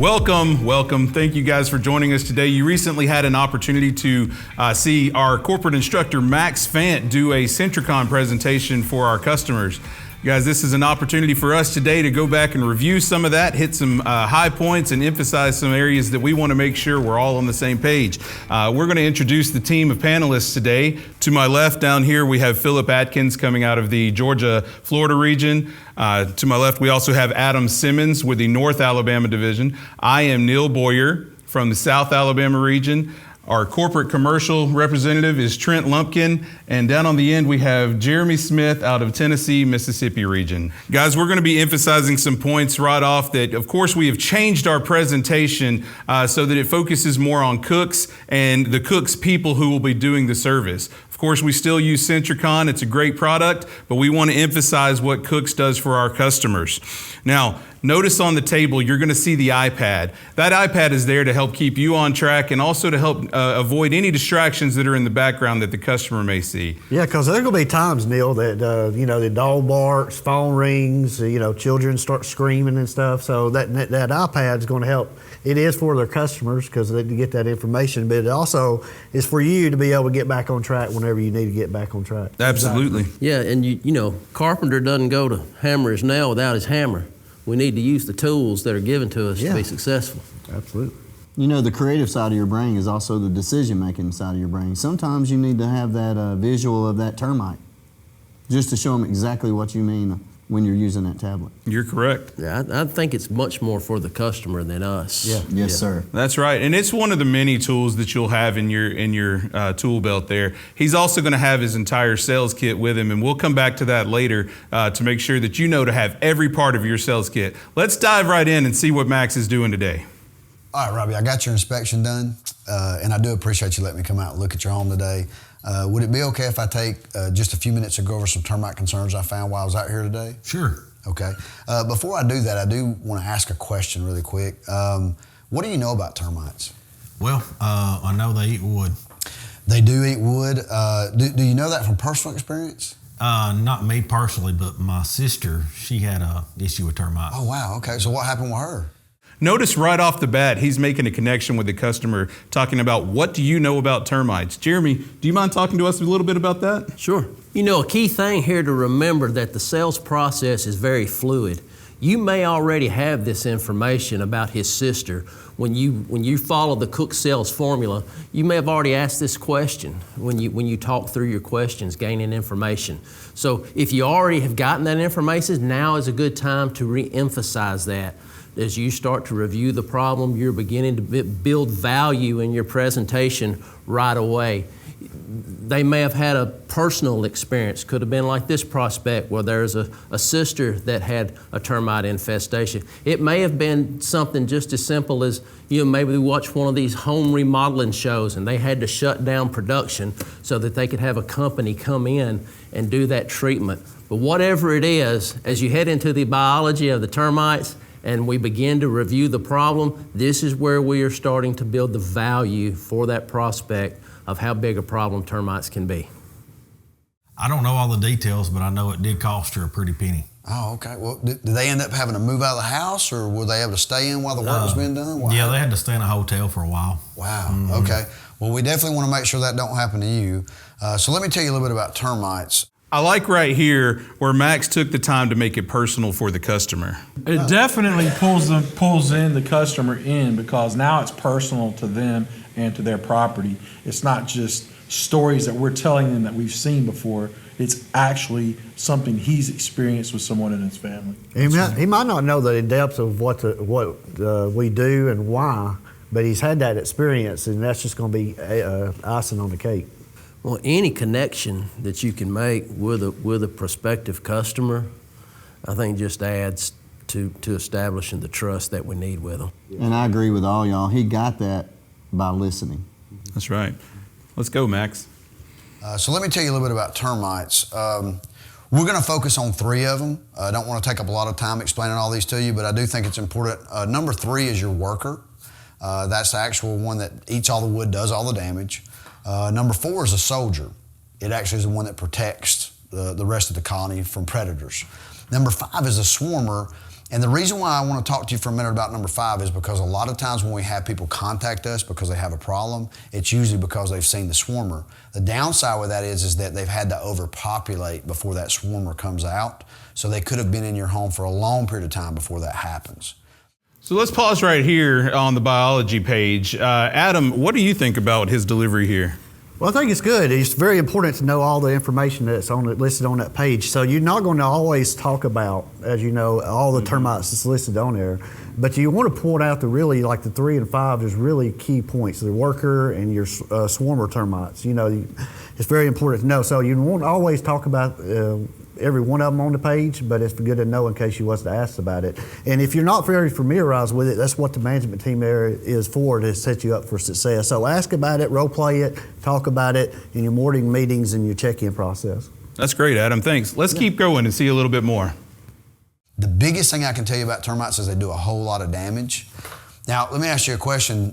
Welcome. Thank you guys for joining us today. You recently had an opportunity to see our corporate instructor, Max Fant, do a Centricon presentation for our customers. Guys, this is an opportunity for us today to go back and review some of that, hit some high points, and emphasize some areas that we want to make sure we're all on the same page. We're going to introduce the team of panelists today. To my left down here, we have Philip Atkins coming out of the Georgia, Florida region. To my left, we also have Adam Simmons with the North Alabama division. I am Neil Boyer from the South Alabama region. Our corporate commercial representative is Trent Lumpkin, and down on the end we have Jeremy Smith out of Tennessee, Mississippi region. Guys, we're going to be emphasizing some points right off that, of course, we have changed our presentation so that it focuses more on cooks and the cooks people who will be doing the service. Of course, we still use Centricon. It's a great product, but we want to emphasize what Cooks does for our customers. Now, notice on the table, you're going to see the iPad. That iPad is there to help keep you on track and also to help avoid any distractions that are in the background that the customer may see. Yeah, because there are going to be times, Neil, that, the dog barks, phone rings, children start screaming and stuff. So that iPad is going to help. It is for their customers because they get that information, but it also is for you to be able to get back on track whenever you need to get back on track. Absolutely. Exactly. Yeah, and carpenter doesn't go to hammer his nail without his hammer. We need to use the tools that are given to us to be successful. Absolutely. The creative side of your brain is also the decision-making side of your brain. Sometimes you need to have that visual of that termite just to show them exactly what you mean when you're using that tablet. You're correct. Yeah, I think it's much more for the customer than us. Yeah. Yes, sir. That's right, and it's one of the many tools that you'll have in your tool belt there. He's also going to have his entire sales kit with him, and we'll come back to that later to make sure that you know to have every part of your sales kit. Let's dive right in and see what Max is doing today. All right, Robbie, I got your inspection done, and I do appreciate you letting me come out and look at your home today. Would it be okay if I take just a few minutes to go over some termite concerns I found while I was out here today? Sure. Okay. Before I do that, I do want to ask a question really quick. What do you know about termites? Well, I know they eat wood. They do eat wood. Do you know that from personal experience? Not me personally, but my sister, she had an issue with termites. Oh, wow. Okay. So what happened with her? Notice right off the bat, he's making a connection with the customer, talking about what do you know about termites. Jeremy, do you mind talking to us a little bit about that? Sure. A key thing here to remember that the sales process is very fluid. You may already have this information about his sister. When you follow the Cook sales formula, you may have already asked this question when you talk through your questions, gaining information. So if you already have gotten that information, now is a good time to re-emphasize that. As you start to review the problem, you're beginning to build value in your presentation right away. They may have had a personal experience. Could have been like this prospect where there's a sister that had a termite infestation. It may have been something just as simple as, maybe we watched one of these home remodeling shows and they had to shut down production so that they could have a company come in and do that treatment. But whatever it is, as you head into the biology of the termites, and we begin to review the problem, this is where we are starting to build the value for that prospect of how big a problem termites can be. I don't know all the details, but I know it did cost her a pretty penny. Oh, okay. Well, did they end up having to move out of the house, or were they able to stay in while the work was being done? Wow. Yeah, they had to stay in a hotel for a while. Wow. Mm-hmm. Okay. Well, we definitely want to make sure that don't happen to you. So let me tell you a little bit about termites. I like right here where Max took the time to make it personal for the customer. It definitely pulls in the customer in because now it's personal to them and to their property. It's not just stories that we're telling them that we've seen before. It's actually something he's experienced with someone in his family. He might not know the depth of what we do and why, but he's had that experience, and that's just going to be icing on the cake. Well, any connection that you can make with a prospective customer, I think just adds to establishing the trust that we need with them. And I agree with all y'all. He got that by listening. That's right. Let's go, Max. So let me tell you a little bit about termites. We're going to focus on 3 of them. I don't want to take up a lot of time explaining all these to you, but I do think it's important. Number 3 is your worker. That's the actual one that eats all the wood, does all the damage. Number 4 is a soldier. It actually is the one that protects the rest of the colony from predators. Number 5 is a swarmer, And the reason why I want to talk to you for a minute about number 5 is because a lot of times when we have people contact us because they have a problem, it's usually because they've seen the swarmer. The downside with that is that they've had to overpopulate before that swarmer comes out. So they could have been in your home for a long period of time before that happens. So let's pause right here on the biology page. Adam, what do you think about his delivery here? Well, I think it's good. It's very important to know all the information that's listed on that page. So you're not going to always talk about, as you know, all the termites that's listed on there, but you want to point out the really, like the 3 and 5, there's really key points, the worker and your swarmer termites. You know, it's very important to know. So you won't always talk about every one of them on the page, but it's good to know in case you was to ask about it. And if you're not very familiarized with it, that's what the management team there is for, to set you up for success. So ask about it, role play it, talk about it in your morning meetings and your check-in process. That's great, Adam. Thanks. Let's keep going and see a little bit more. The biggest thing I can tell you about termites is they do a whole lot of damage. Now, let me ask you a question.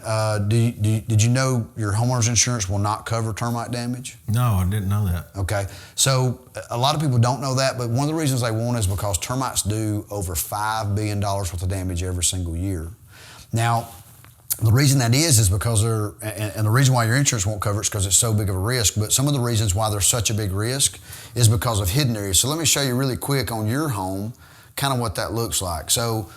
Did you know your homeowner's insurance will not cover termite damage? No, I didn't know that. Okay, so a lot of people don't know that, but one of the reasons they won't is because termites do over $5 billion worth of damage every single year. Now, the reason that is because and the reason why your insurance won't cover it is because it's so big of a risk, but some of the reasons why they're such a big risk is because of hidden areas. So let me show you really quick on your home kind of what that looks like. So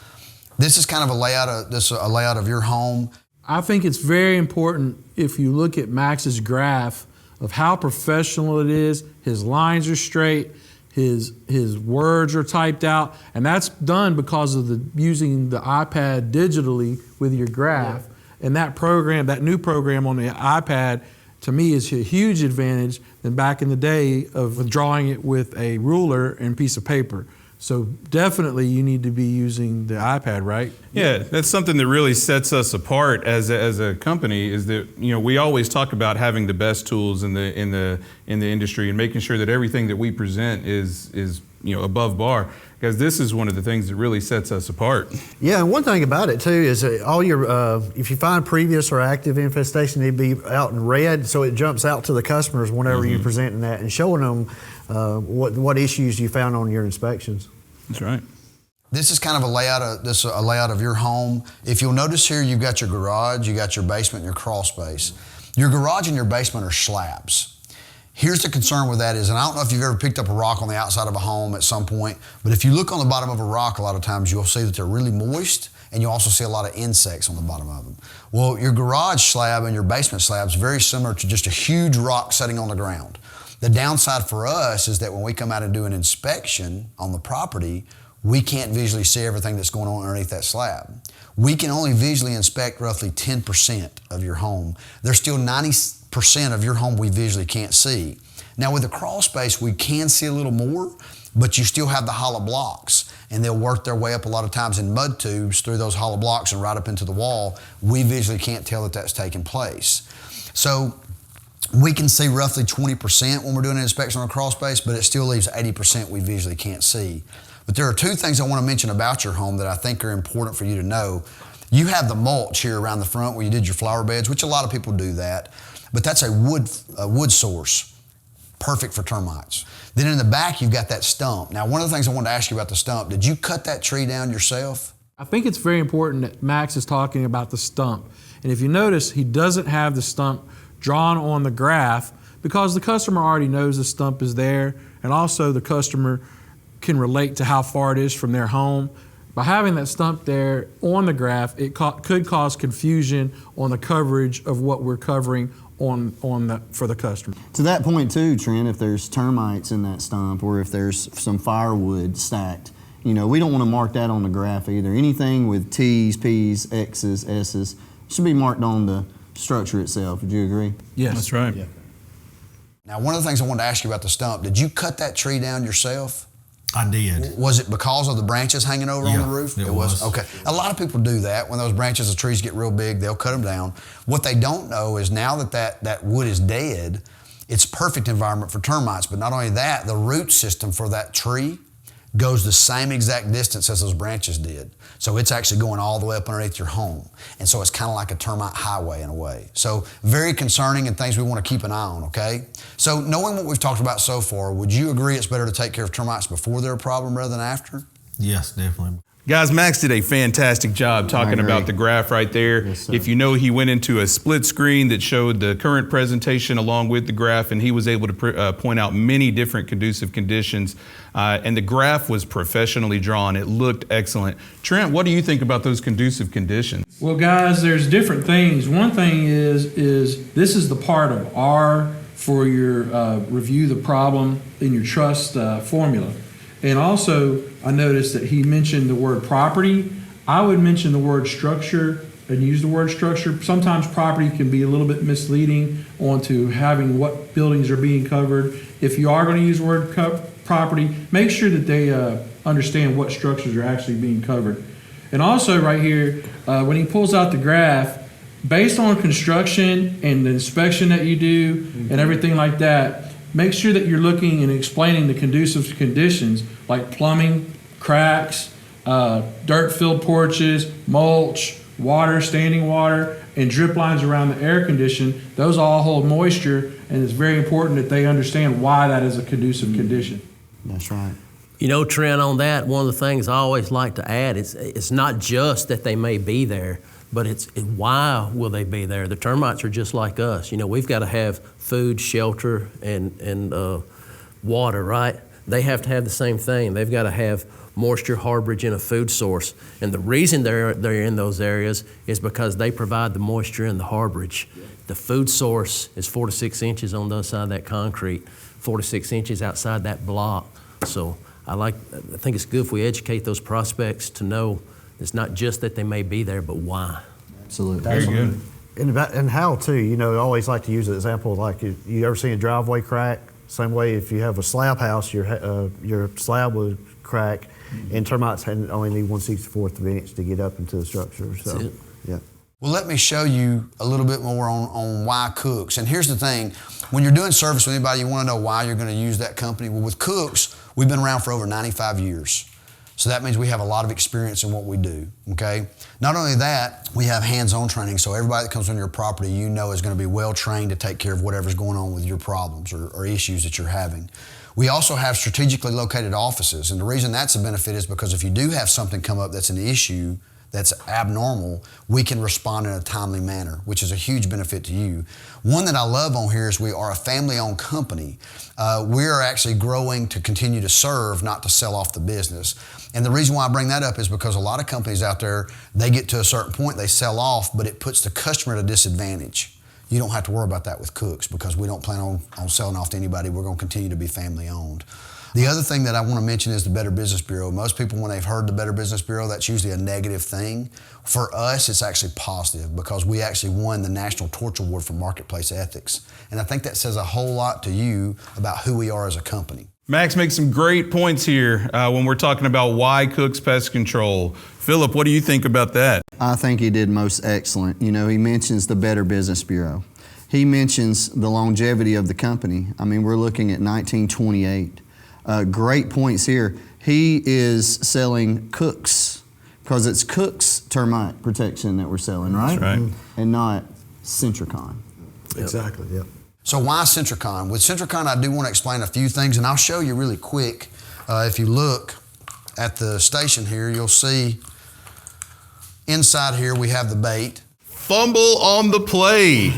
this is kind of a layout of your home. I think it's very important if you look at Max's graph of how professional it is. His lines are straight, his words are typed out, and that's done because of using the iPad digitally with your graph. Yeah. And that program, that new program on the iPad, to me is a huge advantage than back in the day of drawing it with a ruler and piece of paper. So definitely you need to be using the iPad, right? Yeah, that's something that really sets us apart as a company, is that, you know, we always talk about having the best tools in the industry and making sure that everything that we present is you know, above bar, because this is one of the things that really sets us apart. Yeah, and one thing about it too is all your if you find previous or active infestation, it'd be out in red, so it jumps out to the customers whenever you're presenting that and showing them what issues you found on your inspections. That's right. This is kind of a layout of your home. If you'll notice here, you've got your garage, you got your basement, and your crawl space. Your garage and your basement are slabs. Here's the concern with that is, and I don't know if you've ever picked up a rock on the outside of a home at some point, but if you look on the bottom of a rock, a lot of times you'll see that they're really moist, and you'll also see a lot of insects on the bottom of them. Well, your garage slab and your basement slab is very similar to just a huge rock sitting on the ground. The downside for us is that when we come out and do an inspection on the property, we can't visually see everything that's going on underneath that slab. We can only visually inspect roughly 10% of your home. There's still 90% of your home we visually can't see. Now with the crawl space, we can see a little more, but you still have the hollow blocks, and they'll work their way up a lot of times in mud tubes through those hollow blocks and right up into the wall. We visually can't tell that that's taking place. So we can see roughly 20% when we're doing an inspection on a crawl space, but it still leaves 80% we visually can't see. But there are two things I want to mention about your home that I think are important for you to know. You have the mulch here around the front where you did your flower beds, which a lot of people do that, but that's a wood source, perfect for termites. Then in the back, you've got that stump. Now, one of the things I wanted to ask you about the stump, did you cut that tree down yourself? I think it's very important that Max is talking about the stump. And if you notice, he doesn't have the stump drawn on the graph because the customer already knows the stump is there, and also the customer can relate to how far it is from their home. By having that stump there on the graph, it could cause confusion on the coverage of what we're covering for the customer. To that point too, Trent, if there's termites in that stump or if there's some firewood stacked, you know, we don't want to mark that on the graph either. Anything with T's, P's, X's, S's should be marked on the structure itself. Would you agree? Yes. That's right. Yeah. Now, one of the things I wanted to ask you about the stump, did you cut that tree down yourself? I did. Was it because of the branches hanging over on the roof? It was. Okay. A lot of people do that. When those branches of trees get real big, they'll cut them down. What they don't know is now that wood is dead, it's perfect environment for termites. But not only that, the root system for that tree goes the same exact distance as those branches did. So it's actually going all the way up underneath your home. And so it's kind of like a termite highway in a way. So very concerning and things we want to keep an eye on, okay? So knowing what we've talked about so far, would you agree it's better to take care of termites before they're a problem rather than after? Yes, definitely. Guys, Max did a fantastic job talking about the graph right there. Yes, sir. If you know, he went into a split screen that showed the current presentation along with the graph, and he was able to point out many different conducive conditions. And the graph was professionally drawn. It looked excellent. Trent, what do you think about those conducive conditions? Well, guys, there's different things. One thing is this is the part of R for your review the problem in your trust formula. And also, I noticed that he mentioned the word property. I would mention the word structure and use the word structure. Sometimes property can be a little bit misleading onto having what buildings are being covered. If you are going to use the word property, make sure that they understand what structures are actually being covered. And also right here, when he pulls out the graph, based on construction and the inspection that you do and everything like that, make sure that you're looking and explaining the conducive conditions like plumbing, cracks, dirt-filled porches, mulch, water, standing water, and drip lines around the air condition. Those all hold moisture, and it's very important that they understand why that is a conducive condition. That's right. You know, Trent, on that, one of the things I always like to add is it's not just that they may be there, but it's why will they be there? The termites are just like us. You know, we've got to have food, shelter, and water, right? They have to have the same thing. They've got to have moisture, harborage, and a food source. And the reason they're in those areas is because they provide the moisture and the harborage. The food source is 4 to 6 inches on the other side of that concrete, 4 to 6 inches outside that block. So I think it's good if we educate those prospects to know it's not just that they may be there, but why. Absolutely. Very good. And how too, you know, I always like to use an example like if you ever seen a driveway crack? Same way if you have a slab house, your slab would crack, and termites only need 1/64 of an inch to get up into the structure. So, That's it. yeah. Well, let me show you a little bit more on why Cooks. And here's the thing, when you're doing service with anybody, you want to know why you're going to use that company. Well, with Cooks, we've been around for over 95 years. So that means we have a lot of experience in what we do, okay? Not only that, we have hands-on training, so everybody that comes on your property you know is going to be well-trained to take care of whatever's going on with your problems or issues that you're having. We also have strategically located offices, and the reason that's a benefit is because if you do have something come up that's an issue, that's abnormal, we can respond in a timely manner, which is a huge benefit to you. One that I love on here is we are a family-owned company. We are actually growing to continue to serve, not to sell off the business. And the reason why I bring that up is because a lot of companies out there, they get to a certain point, they sell off, but it puts the customer at a disadvantage. You don't have to worry about that with Cooks because we don't plan on selling off to anybody. We're going to continue to be family-owned. The other thing that I want to mention is the Better Business Bureau. Most people, when they've heard the Better Business Bureau, that's usually a negative thing. For us, it's actually positive because we actually won the National Torch Award for Marketplace Ethics. And I think that says a whole lot to you about who we are as a company. Max makes some great points here when we're talking about why Cooks Pest Control. Philip, what do you think about that? I think he did most excellent. You know, he mentions the Better Business Bureau. He mentions the longevity of the company. I mean, we're looking at 1928. Great points here. He is selling Cooks because it's Cooks termite protection that we're selling, right? That's right. And not Centricon. Exactly, yeah. So why Centricon? With Centricon, I do want to explain a few things, and I'll show you really quick. If you look at the station here, you'll see inside here we have the bait. Fumble on the play.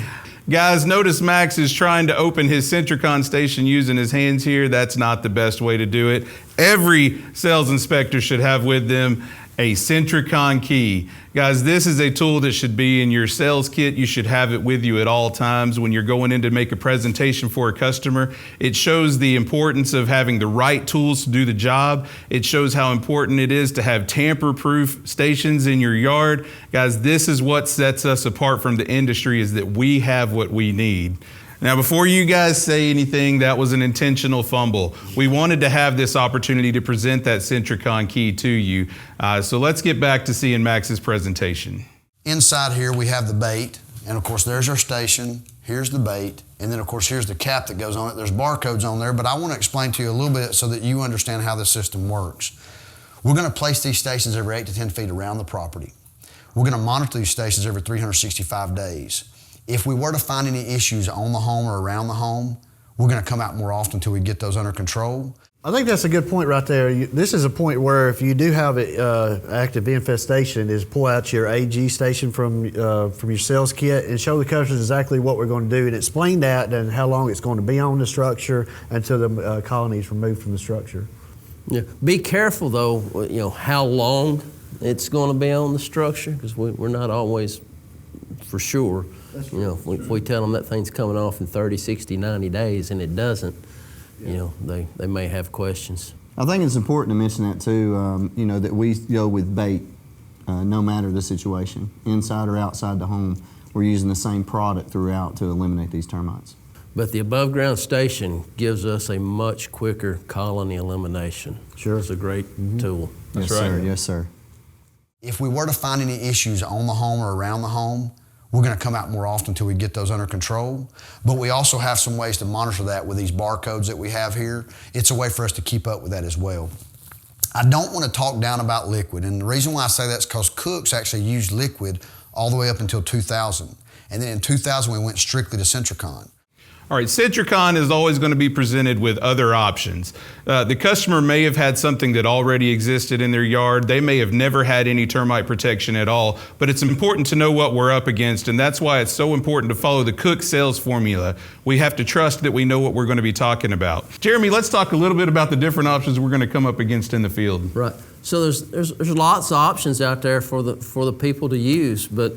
Guys, notice Max is trying to open his Centricon station using his hands here. That's not the best way to do it. Every sales inspector should have with them a Centricon key. Guys, this is a tool that should be in your sales kit. You should have it with you at all times when you're going in to make a presentation for a customer. It shows the importance of having the right tools to do the job. It shows how important it is to have tamper-proof stations in your yard. Guys, this is what sets us apart from the industry, is that we have what we need. Now, before you guys say anything, that was an intentional fumble. We wanted to have this opportunity to present that Centricon key to you. So let's get back to seeing Max's presentation. Inside here we have the bait, and of course there's our station, here's the bait, and then of course here's the cap that goes on it. There's barcodes on there, but I want to explain to you a little bit so that you understand how the system works. We're going to place these stations every 8 to 10 feet around the property. We're going to monitor these stations every 365 days. If we were to find any issues on the home or around the home, we're going to come out more often until we get those under control. I think that's a good point right there. This is a point where if you do have an active infestation, is pull out your AG station from your sales kit and show the customers exactly what we're going to do and explain that and how long it's going to be on the structure until the colony is removed from the structure. Yeah. Be careful though, how long it's going to be on the structure, because we're not always for sure. If we tell them that thing's coming off in 30, 60, 90 days and it doesn't, they may have questions. I think it's important to mention that too, that we go with bait no matter the situation, inside or outside the home. We're using the same product throughout to eliminate these termites. But the above ground station gives us a much quicker colony elimination. Sure. It's a great tool. That's yes, right. Sir. Yes, sir. If we were to find any issues on the home or around the home, we're going to come out more often until we get those under control. But we also have some ways to monitor that with these barcodes that we have here. It's a way for us to keep up with that as well. I don't want to talk down about liquid, and the reason why I say that is because cooks actually used liquid all the way up until 2000. And then in 2000, we went strictly to Centricon. All right, Centricon is always going to be presented with other options. The customer may have had something that already existed in their yard. They may have never had any termite protection at all, but it's important to know what we're up against, and that's why it's so important to follow the Cook sales formula. We have to trust that we know what we're going to be talking about. Jeremy, let's talk a little bit about the different options we're going to come up against in the field. Right. So there's lots of options out there for the people to use, but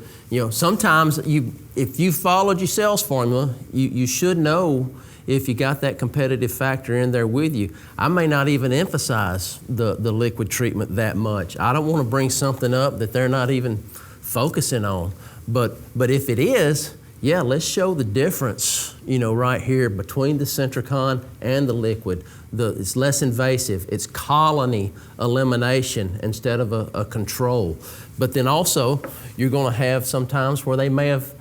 sometimes if you followed your sales formula, you should know if you got that competitive factor in there with you. I may not even emphasize the liquid treatment that much. I don't want to bring something up that they're not even focusing on. But if it is, yeah, let's show the difference, right here between the Centricon and the liquid. It's less invasive. It's colony elimination instead of a control. But then also, you're going to have sometimes where they may have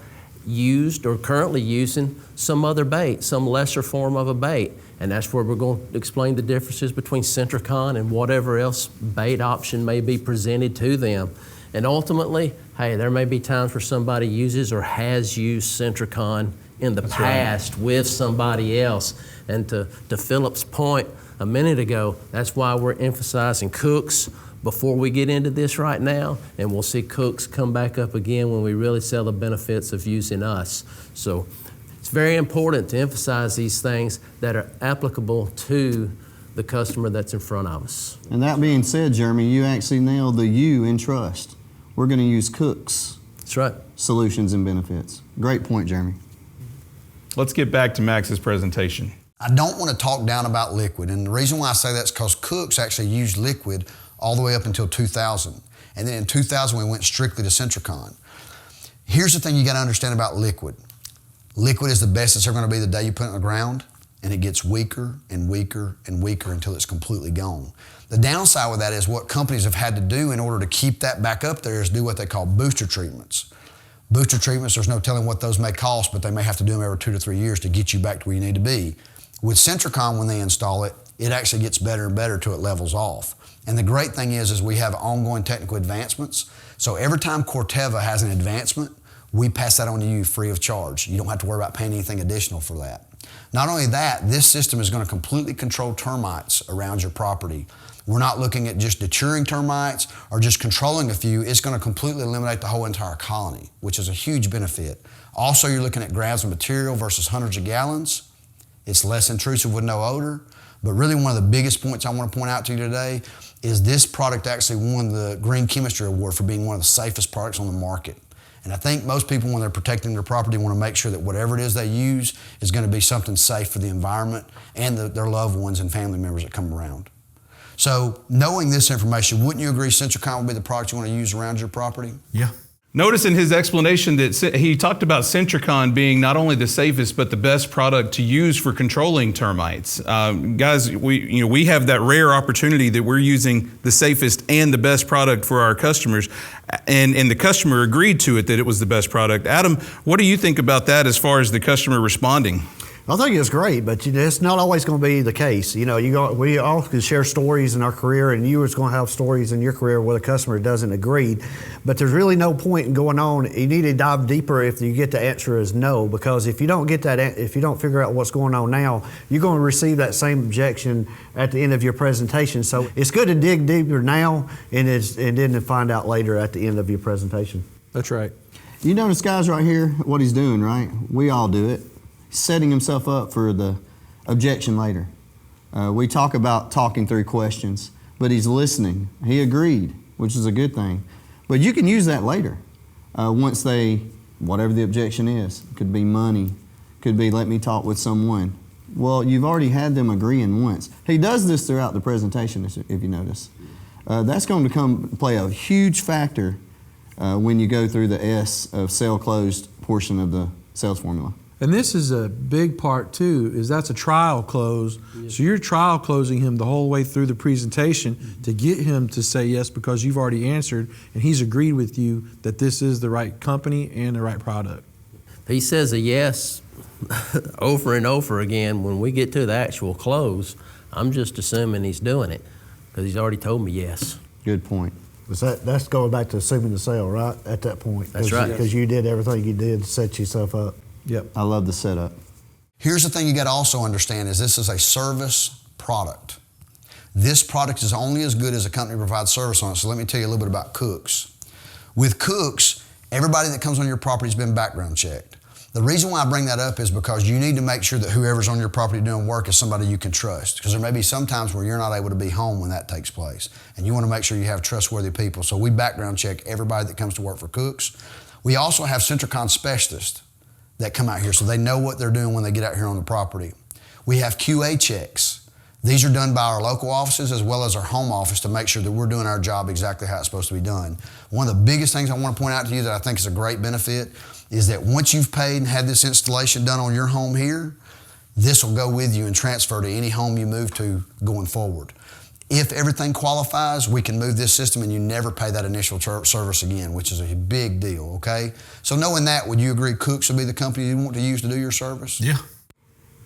used or currently using some other bait, some lesser form of a bait. And that's where we're going to explain the differences between Centricon and whatever else bait option may be presented to them. And ultimately, hey, there may be times where somebody uses or has used Centricon in the past with somebody else. And to Philip's point a minute ago, that's why we're emphasizing cooks before we get into this right now, and we'll see cooks come back up again when we really sell the benefits of using us. So it's very important to emphasize these things that are applicable to the customer that's in front of us. And that being said, Jeremy, you actually nailed the U in trust. We're going to use Cook's That's right. solutions and benefits. Great point, Jeremy. Let's get back to Max's presentation. I don't want to talk down about liquid, and the reason why I say that is because cooks actually used liquid all the way up until 2000. And then in 2000, we went strictly to Centricon. Here's the thing you got to understand about liquid. Liquid is the best it's ever going to be the day you put it in the ground, and it gets weaker and weaker and weaker until it's completely gone. The downside with that is what companies have had to do in order to keep that back up there is do what they call booster treatments. Booster treatments, there's no telling what those may cost, but they may have to do them every 2 to 3 years to get you back to where you need to be. With Centricon, when they install it, it actually gets better and better till it levels off. And the great thing is we have ongoing technical advancements. So every time Corteva has an advancement, we pass that on to you free of charge. You don't have to worry about paying anything additional for that. Not only that, this system is going to completely control termites around your property. We're not looking at just deterring termites or just controlling a few. It's going to completely eliminate the whole entire colony, which is a huge benefit. Also, you're looking at grams of material versus hundreds of gallons. It's less intrusive with no odor. But really one of the biggest points I want to point out to you today is this product actually won the Green Chemistry Award for being one of the safest products on the market. And I think most people, when they're protecting their property, want to make sure that whatever it is they use is going to be something safe for the environment and their loved ones and family members that come around. So knowing this information, wouldn't you agree Centricon would be the product you want to use around your property? Yeah. Notice in his explanation that he talked about Centricon being not only the safest but the best product to use for controlling termites. Guys, we have that rare opportunity that we're using the safest and the best product for our customers, and the customer agreed to it that it was the best product. Adam, what do you think about that as far as the customer responding? I think it's great, but it's not always going to be the case. We all can share stories in our career, and you was going to have stories in your career where the customer doesn't agree. But there's really no point in going on. You need to dive deeper if you get the answer is no, because if you don't get that, if you don't figure out what's going on now, you're going to receive that same objection at the end of your presentation. So it's good to dig deeper now and then to find out later at the end of your presentation. That's right. You notice, guys, right here, what he's doing, right? We all do it. Setting himself up for the objection later. We talk about talking through questions, but he's listening. He agreed, which is a good thing. But you can use that later. Once whatever the objection is, could be money, could be let me talk with someone. Well, you've already had them agreeing once. He does this throughout the presentation, if you notice. That's going to play a huge factor when you go through the S of sale closed portion of the sales formula. And this is a big part too, is that's a trial close. So you're trial closing him the whole way through the presentation to get him to say yes because you've already answered and he's agreed with you that this is the right company and the right product. If he says a yes over and over again, when we get to the actual close, I'm just assuming he's doing it because he's already told me yes. Good point. That's going back to assuming the sale, right? At that point. That's right. Because you did everything you did to set yourself up. Yep. I love the setup. Here's the thing you got to also understand is this is a service product. This product is only as good as a company provides service on it. So let me tell you a little bit about Cooks. With Cooks, everybody that comes on your property has been background checked. The reason why I bring that up is because you need to make sure that whoever's on your property doing work is somebody you can trust. Because there may be some times where you're not able to be home when that takes place. And you want to make sure you have trustworthy people. So we background check everybody that comes to work for Cooks. We also have Centricon specialists that come out here so they know what they're doing when they get out here on the property. We have QA checks. These are done by our local offices as well as our home office to make sure that we're doing our job exactly how it's supposed to be done. One of the biggest things I want to point out to you that I think is a great benefit is that once you've paid and had this installation done on your home here, this will go with you and transfer to any home you move to going forward. If everything qualifies, we can move this system and you never pay that initial service again, which is a big deal, okay? So knowing that, would you agree Cooks would be the company you want to use to do your service? Yeah.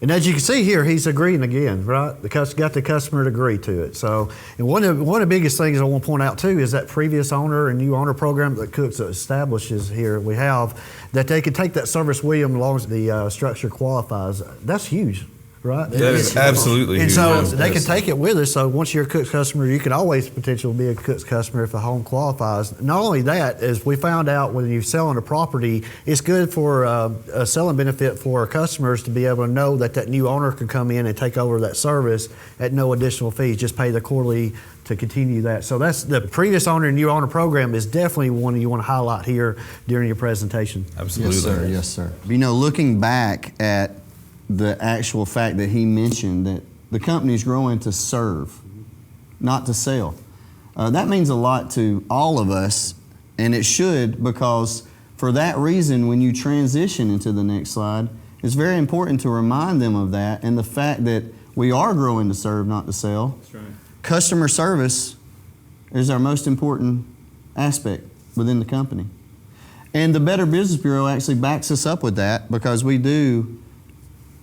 And as you can see here, he's agreeing again, right? Got the customer to agree to it. So, and one of the biggest things I want to point out too is that previous owner and new owner program that Cooks establishes here, we have, that they can take that service with them as long as the structure qualifies. That's huge. Right? That is absolutely and huge. so Yes. they can take it with us. So once you're a Cooks customer, you can always potentially be a Cooks customer if the home qualifies. Not only that, as we found out when you're selling a property, it's good for a selling benefit for our customers to be able to know that new owner can come in and take over that service at no additional fees. Just pay the quarterly to continue that. So that's the previous owner and new owner program is definitely one you want to highlight here during your presentation. Absolutely. Yes, sir. Yes, sir. Looking back at the actual fact that he mentioned that the company's growing to serve, not to sell. That means a lot to all of us, and it should, because for that reason, when you transition into the next slide, it's very important to remind them of that and the fact that we are growing to serve, not to sell. That's right. Customer service is our most important aspect within the company. And the Better Business Bureau actually backs us up with that because we do.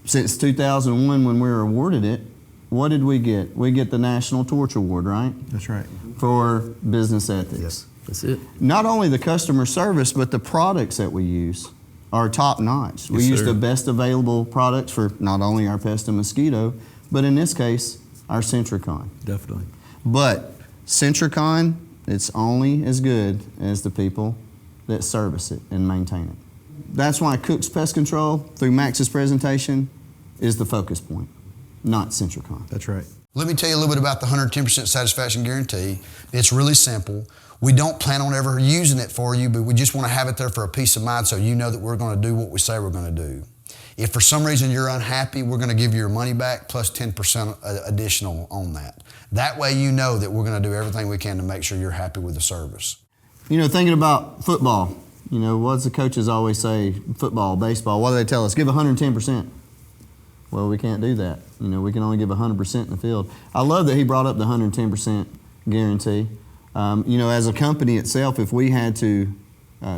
Since 2001, when we were awarded it, what did we get? We get the National Torch Award, right? That's right. For business ethics. Yes. That's it. Not only the customer service, but the products that we use are top notch. We use sir. the best available products for not only our pest and mosquito, but in this case, our Centricon. Definitely. But Centricon, it's only as good as the people that service it and maintain it. That's why Cooks Pest Control, through Max's presentation, is the focus point, not Centricon. That's right. Let me tell you a little bit about the 110% satisfaction guarantee. It's really simple. We don't plan on ever using it for you, but we just want to have it there for a peace of mind so you know that we're going to do what we say we're going to do. If for some reason you're unhappy, we're going to give you your money back plus 10% additional on that. That way you know that we're going to do everything we can to make sure you're happy with the service. Thinking about football, what does the coaches always say? Football, baseball, what do they tell us? Give 110%. Well, we can't do that. We can only give 100% in the field. I love that he brought up the 110% guarantee. As a company itself, if we had to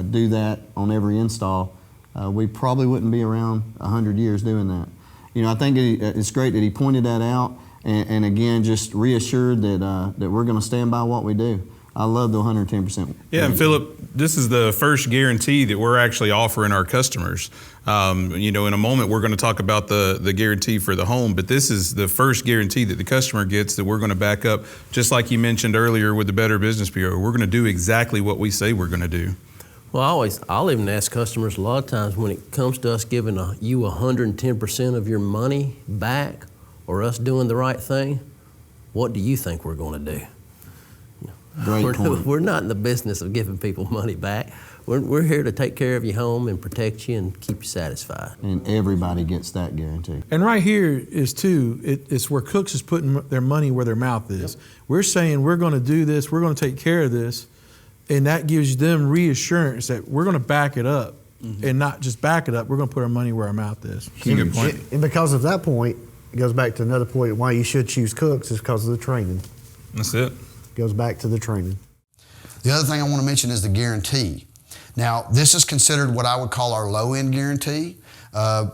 do that on every install, we probably wouldn't be around 100 years doing that. I think it's great that he pointed that out, and again, just reassured that we're going to stand by what we do. I love the 110%. Yeah, and Philip, this is the first guarantee that we're actually offering our customers. In a moment we're going to talk about the guarantee for the home, but this is the first guarantee that the customer gets that we're going to back up, just like you mentioned earlier with the Better Business Bureau. We're going to do exactly what we say we're going to do. Well, I'll even ask customers a lot of times when it comes to us giving you 110% of your money back or us doing the right thing, what do you think we're going to do? Great point. We're not in the business of giving people money back. We're here to take care of your home and protect you and keep you satisfied. And everybody gets that guarantee. And right here is too, it's where Cooks is putting their money where their mouth is. Yep. We're saying we're going to do this, we're going to take care of this, and that gives them reassurance that we're going to back it up, and not just back it up, we're going to put our money where our mouth is. Good point. And because of that point, it goes back to another point why you should choose Cooks is because of the training. That's it. Goes back to the training. The other thing I want to mention is the guarantee. Now, this is considered what I would call our low-end guarantee,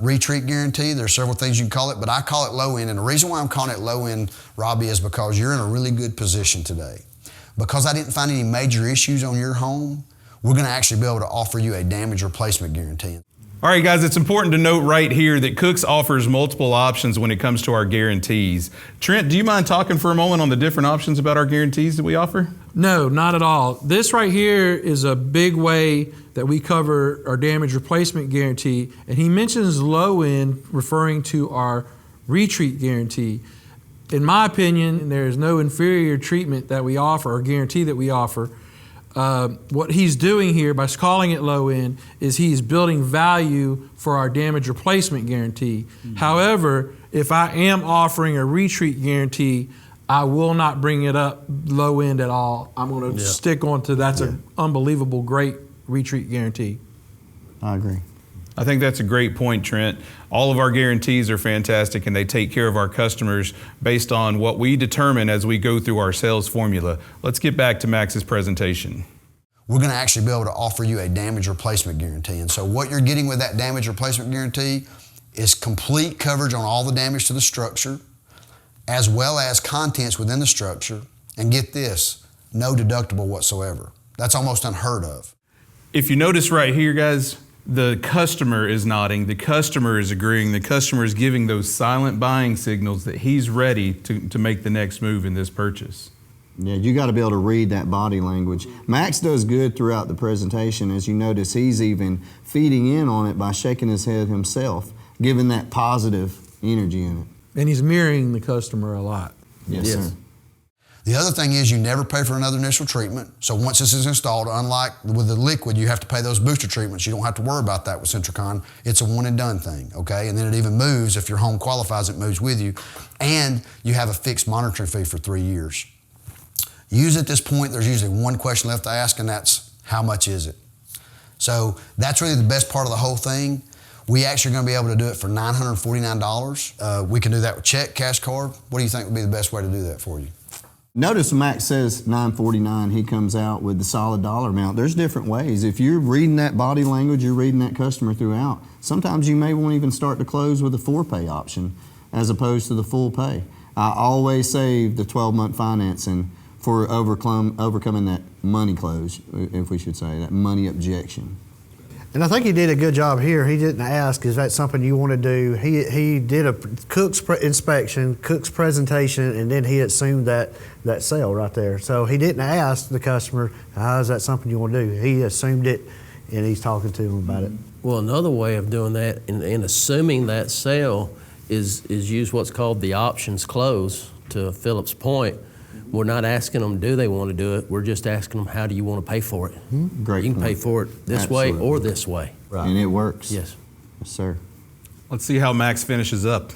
retreat guarantee. There's several things you can call it, but I call it low-end. And the reason why I'm calling it low-end, Robbie, is because you're in a really good position today. Because I didn't find any major issues on your home, we're going to actually be able to offer you a damage replacement guarantee. All right, guys, it's important to note right here that Cooks offers multiple options when it comes to our guarantees. Trent, do you mind talking for a moment on the different options about our guarantees that we offer? No, not at all. This right here is a big way that we cover our damage replacement guarantee, and he mentions low end referring to our retreat guarantee. In my opinion, there is no inferior treatment that we offer or guarantee that we offer. What he's doing here by calling it low end is he's building value for our damage replacement guarantee. However, if I am offering a retreat guarantee, I will not bring it up low end at all. I'm going to stick on to that's an unbelievable great retreat guarantee. I agree. I think that's a great point, Trent. All of our guarantees are fantastic and they take care of our customers based on what we determine as we go through our sales formula. Let's get back to Max's presentation. We're going to actually be able to offer you a damage replacement guarantee. And so what you're getting with that damage replacement guarantee is complete coverage on all the damage to the structure, as well as contents within the structure. And get this, no deductible whatsoever. That's almost unheard of. If you notice right here, guys, the customer is nodding, the customer is agreeing, the customer is giving those silent buying signals that he's ready to make the next move in this purchase. Yeah, you got to be able to read that body language. Max does good throughout the presentation. As you notice, he's even feeding in on it by shaking his head himself, giving that positive energy in it. And he's mirroring the customer a lot. Yes, sir. The other thing is you never pay for another initial treatment. So once this is installed, unlike with the liquid, you have to pay those booster treatments. You don't have to worry about that with Centricon. It's a one and done thing, okay? And then it even moves, if your home qualifies, it moves with you. And you have a fixed monitoring fee for 3 years. Usually at this point, there's usually one question left to ask, and that's, how much is it? So that's really the best part of the whole thing. We actually are going to be able to do it for $949. We can do that with check, cash card. What do you think would be the best way to do that for you? Notice Max says $949, he comes out with the solid dollar amount. There's different ways. If you're reading that body language, you're reading that customer throughout, sometimes you may want to even start to close with a 4-pay option as opposed to the full pay. I always save the 12-month financing for overcoming that money close, if we should say, that money objection. And I think he did a good job here. He didn't ask, is that something you want to do? He did a Cook's inspection, Cook's presentation, and then he assumed that sale right there. So he didn't ask the customer, is that something you want to do? He assumed it, and he's talking to him about it. Well, another way of doing that in assuming that sale is use what's called the options close. To Philip's point, we're not asking them, do they want to do it? We're just asking them, how do you want to pay for it? Great. You can pay for it this way or this way. Right. And it works. Yes. Yes, sir. Let's see how Max finishes up.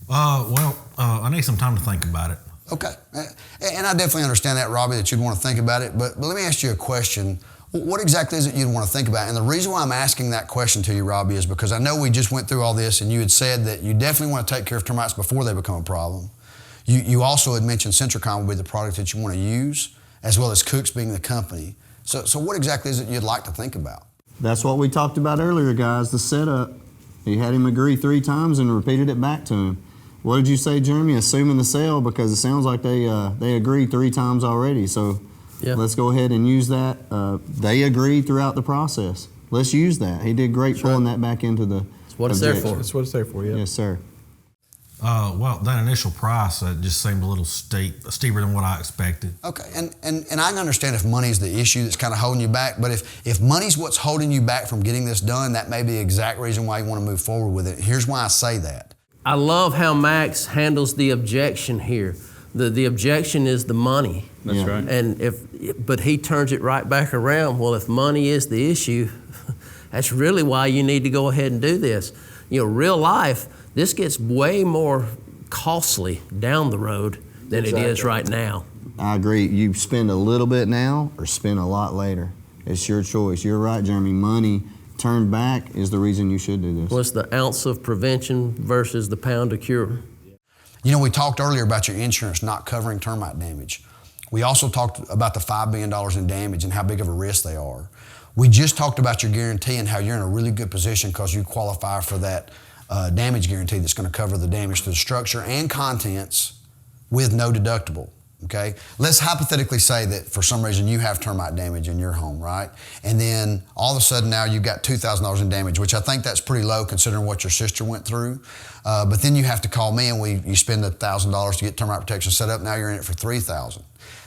I need some time to think about it. Okay. And I definitely understand that, Robbie, that you'd want to think about it. But let me ask you a question. What exactly is it you'd want to think about? And the reason why I'm asking that question to you, Robbie, is because I know we just went through all this and you had said that you definitely want to take care of termites before they become a problem. You also had mentioned Centricon would be the product that you want to use, as well as Cooks being the company. So what exactly is it you'd like to think about? That's what we talked about earlier, guys, the setup. He had him agree 3 times and repeated it back to him. What did you say, Jeremy? Assuming the sale, because it sounds like they agreed 3 times already. So let's go ahead and use that. They agreed throughout the process. Let's use that. He did great pulling that back into the That's what it's there for. That's what it's there for, yeah. Yes, sir. Well, that initial price just seemed a little steeper than what I expected. Okay, and I can understand if money's the issue that's kind of holding you back, but if money's what's holding you back from getting this done, that may be the exact reason why you want to move forward with it. Here's why I say that. I love how Max handles the objection here. The objection is the money. That's right. And but he turns it right back around. Well, if money is the issue, that's really why you need to go ahead and do this. You know, real life, this gets way more costly down the road than it is right now. I agree. You spend a little bit now or spend a lot later. It's your choice. You're right, Jeremy. Money turned back is the reason you should do this. What's the ounce of prevention versus the pound of cure? You know, we talked earlier about your insurance not covering termite damage. We also talked about the $5 billion in damage and how big of a risk they are. We just talked about your guarantee and how you're in a really good position because you qualify for that damage guarantee that's going to cover the damage to the structure and contents with no deductible. Okay, let's hypothetically say that for some reason you have termite damage in your home, right? And then all of a sudden now you've got $2,000 in damage, which I think that's pretty low considering what your sister went through. But then you have to call me and you spend $1,000 to get termite protection set up. Now you're in it for $3,000.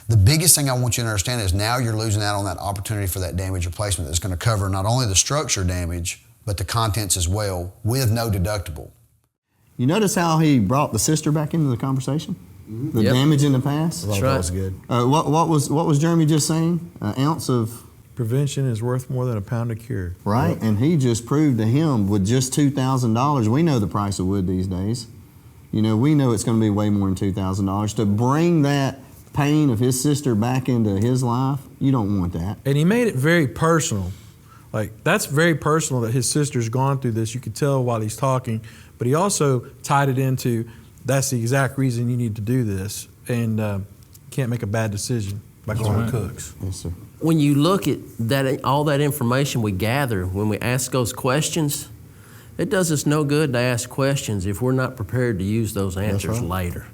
The biggest thing I want you to understand is now you're losing out on that opportunity for that damage replacement that's going to cover not only the structure damage, but the contents as well with no deductible. You notice how he brought the sister back into the conversation? The damage in the past? That's right. That was good. What was Jeremy just saying? An ounce of... Prevention is worth more than a pound of cure. Right, and he just proved to him with just $2,000, we know the price of wood these days. You know, we know it's going to be way more than $2,000. To bring that pain of his sister back into his life, you don't want that. And he made it very personal. Like, that's very personal that his sister's gone through this. You could tell while he's talking, but he also tied it into, that's the exact reason you need to do this, and can't make a bad decision by going to Cooks. Yes, sir. When you look at that, all that information we gather, when we ask those questions, it does us no good to ask questions if we're not prepared to use those answers later.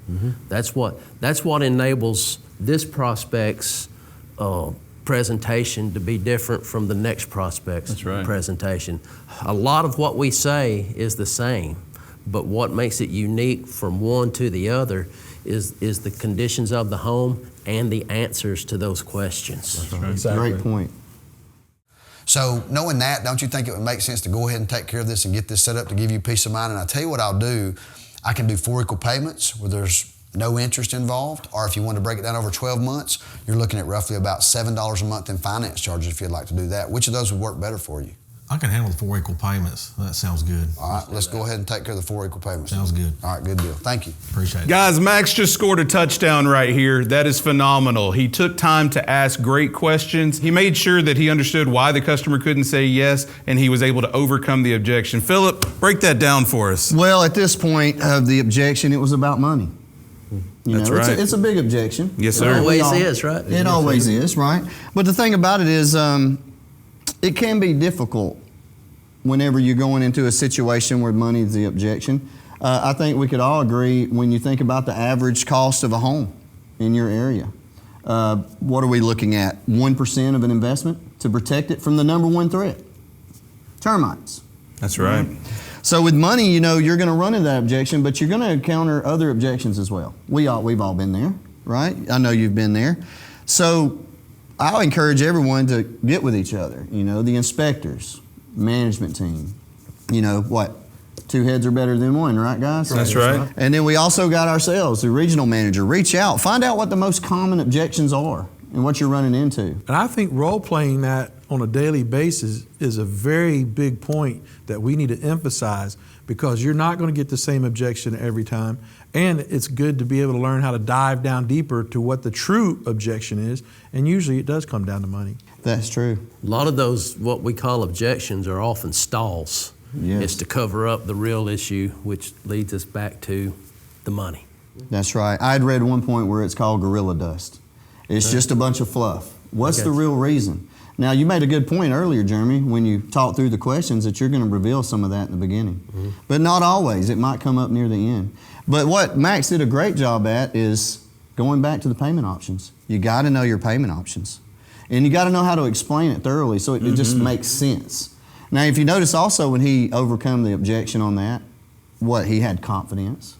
That's what enables this prospect's presentation to be different from the next prospect's presentation. A lot of what we say is the same, but what makes it unique from one to the other is the conditions of the home and the answers to those questions. Exactly. Great point. So knowing that, don't you think it would make sense to go ahead and take care of this and get this set up to give you peace of mind? And I'll tell you what I'll do. I can do 4 equal payments where there's no interest involved, or if you want to break it down over 12 months, you're looking at roughly about $7 a month in finance charges if you'd like to do that. Which of those would work better for you? I can handle the 4 equal payments. That sounds good. All right, let's go ahead and take care of the 4 equal payments. Sounds good. All right, good deal. Thank you. Appreciate it. Guys, Max just scored a touchdown right here. That is phenomenal. He took time to ask great questions. He made sure that he understood why the customer couldn't say yes, and he was able to overcome the objection. Philip, break that down for us. Well, at this point of the objection, it was about money. You That's know, right. It's a big objection. Yes, sir. It always is, right? It always is, right? But the thing about it is, it can be difficult whenever you're going into a situation where money is the objection. I think we could all agree when you think about the average cost of a home in your area. What are we looking at? 1% of an investment to protect it from the number one threat, termites. That's right. So with money, you know, you're going to run into that objection, but you're going to encounter other objections as well. We've all been there, right? I know you've been there. So I'll encourage everyone to get with each other, you know, the inspectors, management team. You know, what? 2 heads are better than one, right, guys? That's right. And then we also got ourselves, the regional manager. Reach out. Find out what the most common objections are and what you're running into. And I think role-playing that on a daily basis is a very big point that we need to emphasize, because you're not going to get the same objection every time. And it's good to be able to learn how to dive down deeper to what the true objection is. And usually it does come down to money. That's true. A lot of those, what we call objections, are often stalls. Yes. It's to cover up the real issue, which leads us back to the money. That's right. I'd read one point where it's called gorilla dust. It's just a bunch of fluff. What's the real reason? Now, you made a good point earlier, Jeremy, when you talked through the questions that you're going to reveal some of that in the beginning. But not always. It might come up near the end. But what Max did a great job at is going back to the payment options. You got to know your payment options. And you got to know how to explain it thoroughly so it just makes sense. Now, if you notice also when he overcome the objection on that, he had confidence.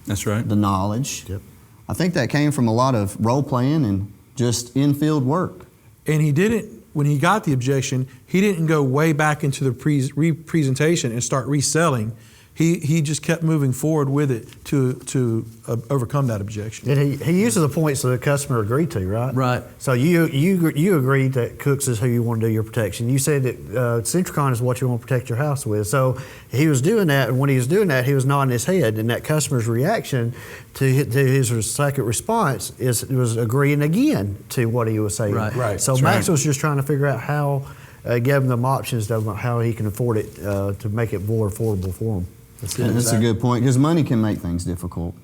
That's right. The knowledge. Yep. I think that came from a lot of role playing and just in-field work. And he didn't, when he got the objection, he didn't go way back into the presentation and start reselling. He just kept moving forward with it to overcome that objection. And he uses the points that the customer agreed to, right? Right. So you agreed that Cooks is who you want to do your protection. You said that Centricon is what you want to protect your house with. So he was doing that, and when he was doing that, he was nodding his head, and that customer's reaction to his second response was agreeing again to what he was saying. Right. So Max was just trying to figure out how, give him them options of how he can afford it to make it more affordable for him. That's a good point, because money can make things difficult.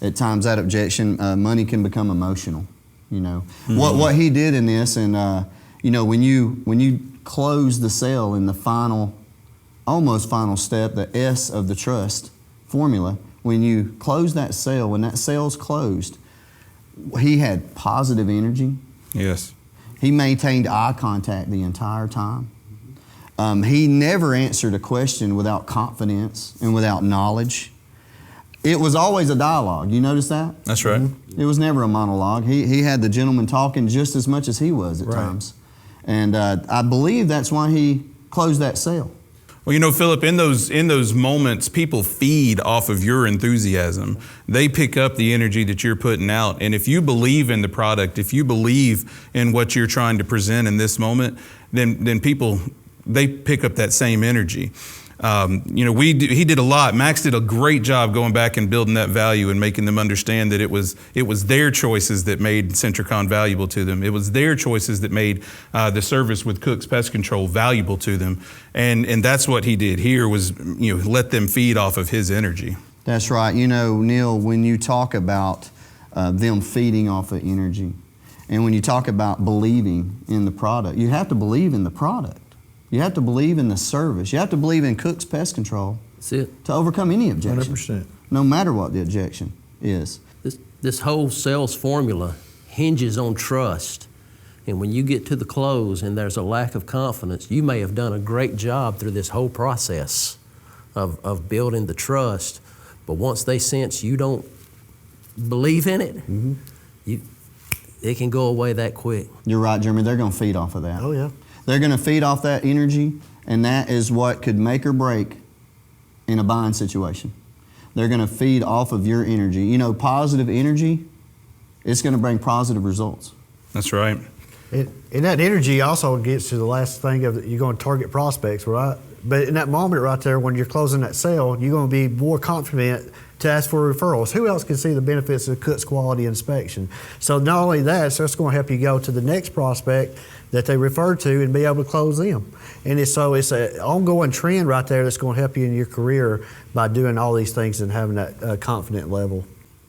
At times that objection, money can become emotional. What he did in this, and when you close the sale in the almost final step, the S of the trust formula, when you close that sale, when that sale's closed, he had positive energy. Yes. He maintained eye contact the entire time. He never answered a question without confidence and without knowledge. It was always a dialogue. You notice that? That's right. It was never a monologue. He had the gentleman talking just as much as he was at times. And I believe that's why he closed that sale. Well, Philip, in those moments, people feed off of your enthusiasm. They pick up the energy that you're putting out. And if you believe in the product, if you believe in what you're trying to present in this moment, then people, they pick up that same energy. He did a lot. Max did a great job going back and building that value and making them understand that it was their choices that made Centricon valuable to them. It was their choices that made the service with Cook's Pest Control valuable to them. And that's what he did here was, let them feed off of his energy. That's right. Neil, when you talk about them feeding off of energy, and when you talk about believing in the product, you have to believe in the product. You have to believe in the service. You have to believe in Cook's Pest Control. That's it. To overcome any objection. 100%. No matter what the objection is. This whole sales formula hinges on trust. And when you get to the close and there's a lack of confidence, you may have done a great job through this whole process of building the trust. But once they sense you don't believe in it, it can go away that quick. You're right, Jeremy. They're going to feed off of that. Oh, yeah. They're going to feed off that energy, and that is what could make or break in a buying situation. They're going to feed off of your energy. Positive energy, it's going to bring positive results. That's right. And that energy also gets to the last thing of you're going to target prospects, right? But in that moment right there, when you're closing that sale, you're going to be more confident to ask for referrals. Who else can see the benefits of Cook's quality inspection? So not only that, so it's going to help you go to the next prospect that they refer to and be able to close them. And it's an ongoing trend right there that's going to help you in your career by doing all these things and having that confident level.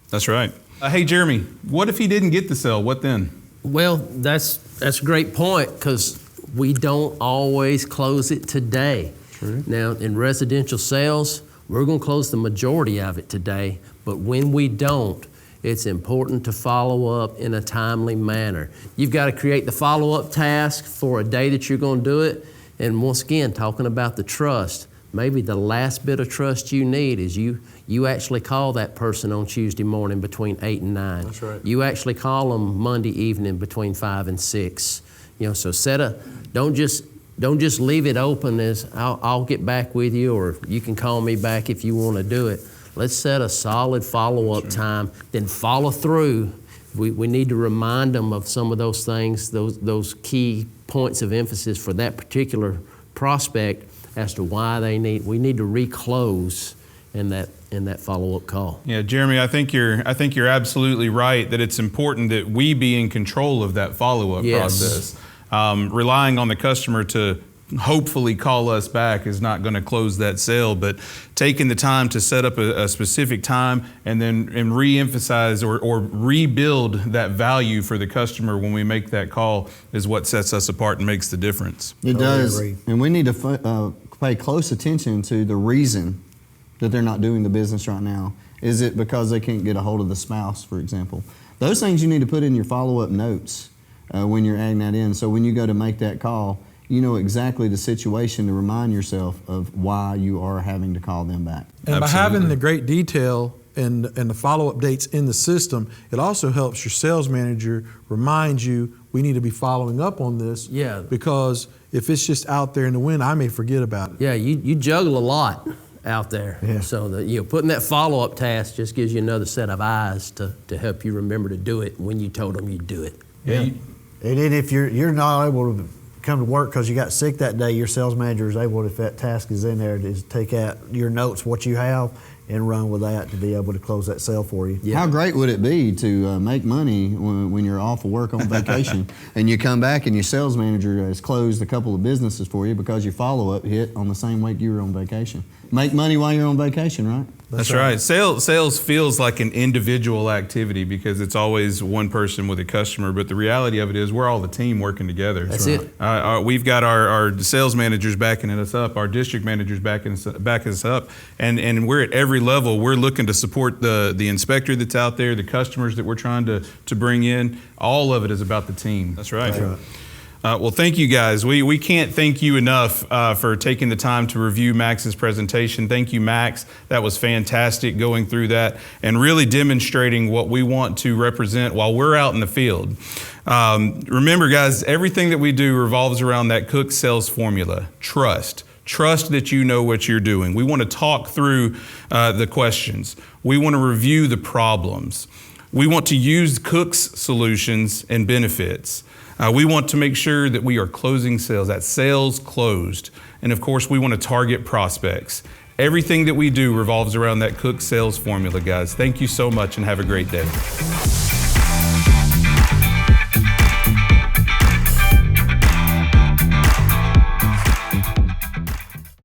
That's right. Hey, Jeremy, what if he didn't get the sale? What then? Well, that's a great point, because we don't always close it today. True. Now, in residential sales, we're going to close the majority of it today, but when we don't, it's important to follow up in a timely manner. You've got to create the follow-up task for a day that you're going to do it. And once again, talking about the trust, maybe the last bit of trust you need is you actually call that person on Tuesday morning between 8 and 9. That's right. You actually call them Monday evening between 5 and 6. So don't just leave it open as I'll get back with you, or you can call me back if you want to do it. Let's set a solid follow-up time, then follow through. We need to remind them of some of those things, those key points of emphasis for that particular prospect as to why we need to reclose in that follow-up call. Yeah, Jeremy, I think you're absolutely right that it's important that we be in control of that follow-up process. Relying on the customer to hopefully call us back is not going to close that sale, but taking the time to set up a specific time and then re-emphasize or rebuild that value for the customer when we make that call is what sets us apart and makes the difference. It does, agree. and we need to pay close attention to the reason that they're not doing the business right now. Is it because they can't get a hold of the spouse, for example? Those things you need to put in your follow-up notes when you're adding that in. So when you go to make that call, you know exactly the situation to remind yourself of why you are having to call them back. And by Absolutely. having the great detail and the follow-up dates in the system, it also helps your sales manager remind you, we need to be following up on this. Yeah. Because if it's just out there in the wind, I may forget about it. Yeah, you juggle a lot out there. Yeah. So putting that follow-up task just gives you another set of eyes to help you remember to do it when you told them you'd do it. Yeah. And then if you're not able to come to work because you got sick that day, your sales manager is able, if that task is in there, to take out your notes, what you have, and run with that to be able to close that sale for you. Yeah. How great would it be to make money when you're off of work on vacation and you come back and your sales manager has closed a couple of businesses for you because your follow-up hit on the same week you were on vacation? Make money while you're on vacation, right? That's right. Sales feels like an individual activity because it's always one person with a customer, but the reality of it is we're all the team working together. That's it. We've got our sales managers backing us up, our district managers backing us up, and we're at every level. We're looking to support the inspector that's out there, the customers that we're trying to bring in. All of it is about the team. That's right. That's right. Well, thank you guys. We can't thank you enough for taking the time to review Max's presentation. Thank you, Max. That was fantastic going through that and really demonstrating what we want to represent while we're out in the field. Remember, guys, everything that we do revolves around that Cook sales formula, trust. Trust that you know what you're doing. We want to talk through the questions. We want to review the problems. We want to use Cook's solutions and benefits. We want to make sure that we are closing sales, that sales closed. And of course, we want to target prospects. Everything that we do revolves around that Cook sales formula, guys. Thank you so much and have a great day.